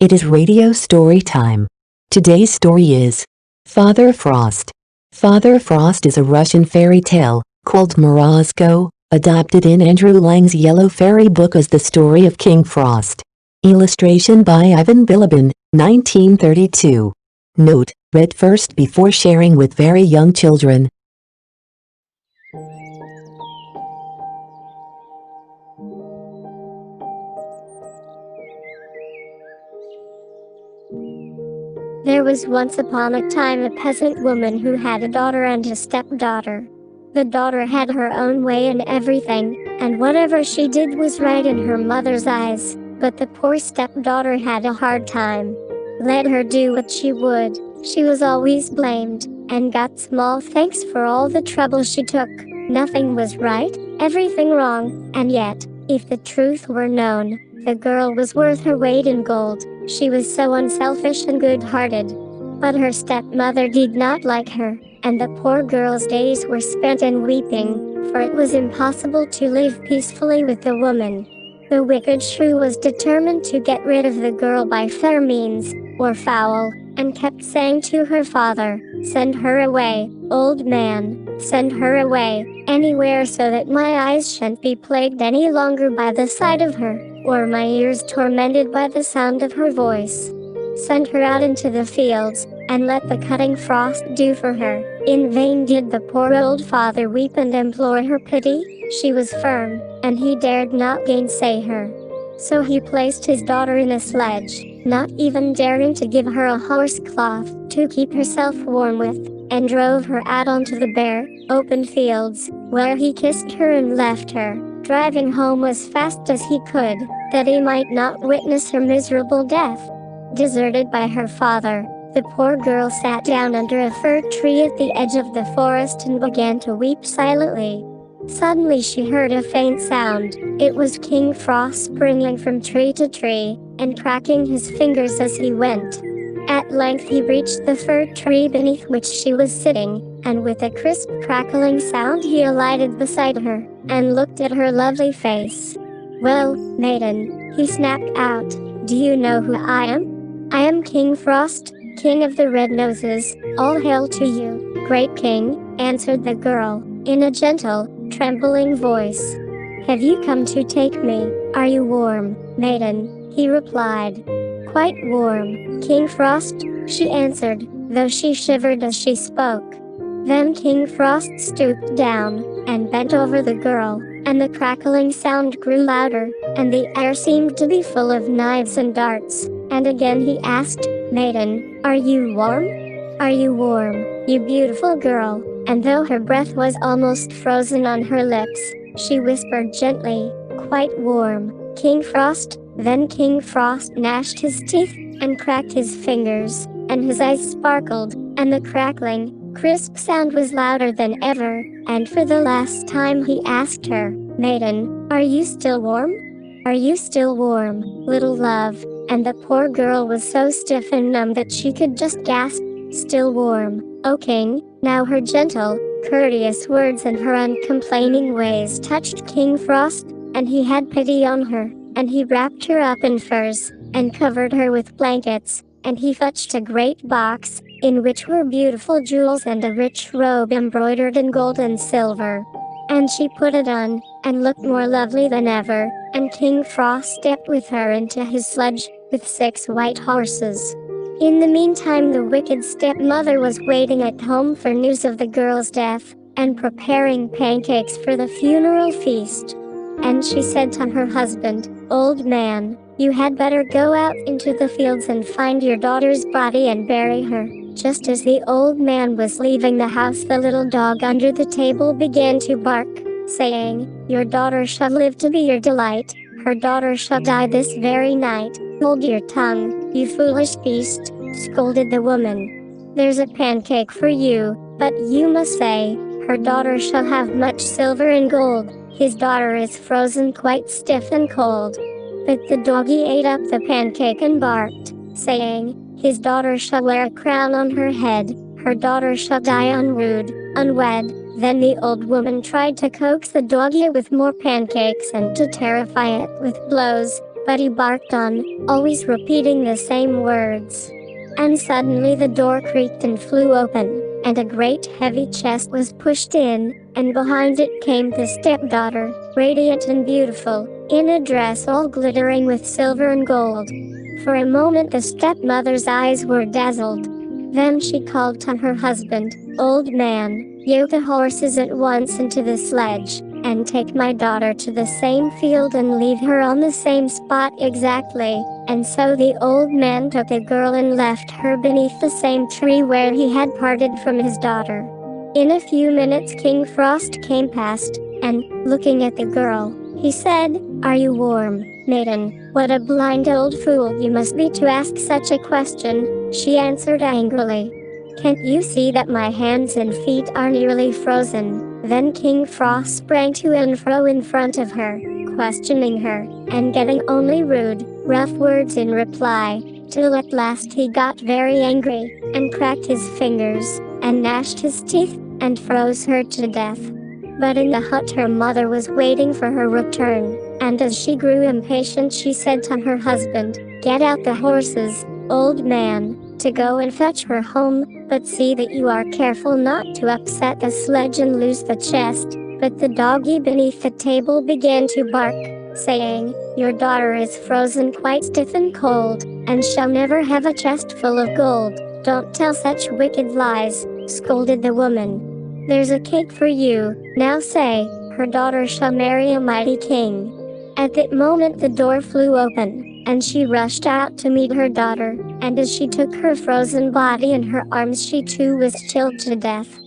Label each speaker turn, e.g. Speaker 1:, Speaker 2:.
Speaker 1: It is radio story time. Today's story is Father Frost. Father Frost is a Russian fairy tale, called Morozco, adapted in Andrew Lang's Yellow Fairy book as the story of King Frost. Illustration by Ivan Billiban, 1932. Note, read first before sharing with very young children.
Speaker 2: There was once upon a time a peasant woman who had a daughter and a stepdaughter. The daughter had her own way in everything, and whatever she did was right in her mother's eyes, but the poor stepdaughter had a hard time. Let her do what she would, she was always blamed, and got small thanks for all the trouble she took. Nothing was right, everything wrong, and yet, if the truth were known, the girl was worth her weight in gold. She was so unselfish and good-hearted. But her stepmother did not like her, and the poor girl's days were spent in weeping, for it was impossible to live peacefully with the woman. The wicked shrew was determined to get rid of the girl by fair means, or foul, and kept saying to her father, "Send her away, old man, send her away, anywhere so that my eyes shan't be plagued any longer by the sight of her, or my ears tormented by the sound of her voice. Send her out into the fields, and let the cutting frost do for her." In vain did the poor old father weep and implore her pity. She was firm, and he dared not gainsay her. So he placed his daughter in a sledge, not even daring to give her a horse cloth to keep herself warm with, and drove her out onto the bare, open fields, where he kissed her and left her, driving home as fast as he could, that he might not witness her miserable death. Deserted by her father, the poor girl sat down under a fir tree at the edge of the forest and began to weep silently. Suddenly she heard a faint sound. It was King Frost springing from tree to tree, and cracking his fingers as he went. At length he reached the fir tree beneath which she was sitting, and with a crisp crackling sound he alighted beside her, and looked at her lovely face. "Well, maiden," he snapped out, "do you know who I am?" "I am King Frost, King of the Red Noses. All hail to you, great king," answered the girl, in a gentle, trembling voice. "Have you come to take me? Are you warm, maiden?" he replied. "Quite warm, King Frost," she answered, though she shivered as she spoke. Then King Frost stooped down, and bent over the girl, and the crackling sound grew louder, and the air seemed to be full of knives and darts, and again he asked, "Maiden, are you warm? Are you warm, you beautiful girl?" And though her breath was almost frozen on her lips, she whispered gently, "Quite warm, King Frost." Then King Frost gnashed his teeth, and cracked his fingers, and his eyes sparkled, and the crackling, crisp sound was louder than ever, and for the last time he asked her, "Maiden, are you still warm? Are you still warm, little love?" And the poor girl was so stiff and numb that she could just gasp, "Still warm, O king." Now her gentle, courteous words and her uncomplaining ways touched King Frost, and he had pity on her, and he wrapped her up in furs, and covered her with blankets, and he fetched a great box, in which were beautiful jewels and a rich robe embroidered in gold and silver. And she put it on, and looked more lovely than ever, and King Frost stepped with her into his sledge, with 6 white horses. In the meantime the wicked stepmother was waiting at home for news of the girl's death, and preparing pancakes for the funeral feast. And she said to her husband, "Old man, you had better go out into the fields and find your daughter's body and bury her." Just as the old man was leaving the house, the little dog under the table began to bark, saying, "Your daughter shall live to be your delight. Her daughter shall die this very night." "Hold your tongue, you foolish beast," scolded the woman. "There's a pancake for you, but you must say, 'Her daughter shall have much silver and gold.' His daughter is frozen quite stiff and cold." But the doggy ate up the pancake and barked, saying, "His daughter shall wear a crown on her head. Her daughter shall die unwooed, unwed." Then the old woman tried to coax the doggy with more pancakes and to terrify it with blows, but he barked on, always repeating the same words. And suddenly the door creaked and flew open, and a great heavy chest was pushed in, and behind it came the stepdaughter, radiant and beautiful, in a dress all glittering with silver and gold. For a moment the stepmother's eyes were dazzled. Then she called to her husband, "Old man, yoke the horses at once into the sledge, and take my daughter to the same field and leave her on the same spot exactly." And so the old man took the girl and left her beneath the same tree where he had parted from his daughter. In a few minutes King Frost came past, and, looking at the girl, he said, "Are you warm, maiden? What a blind old fool you must be to ask such a question," she answered angrily. "Can't you see that my hands and feet are nearly frozen?" Then King Frost sprang to and fro in front of her, questioning her, and getting only rude, rough words in reply, till at last he got very angry, and cracked his fingers, and gnashed his teeth, and froze her to death. But in the hut her mother was waiting for her return, and as she grew impatient she said to her husband, "Get out the horses, old man, to go and fetch her home, but see that you are careful not to upset the sledge and lose the chest." But the doggy beneath the table began to bark, saying, "Your daughter is frozen quite stiff and cold, and shall never have a chest full of gold." "Don't tell such wicked lies," scolded the woman. "There's a cake for you, now say, her daughter shall marry a mighty king." At that moment the door flew open, and she rushed out to meet her daughter, and as she took her frozen body in her arms she too was chilled to death.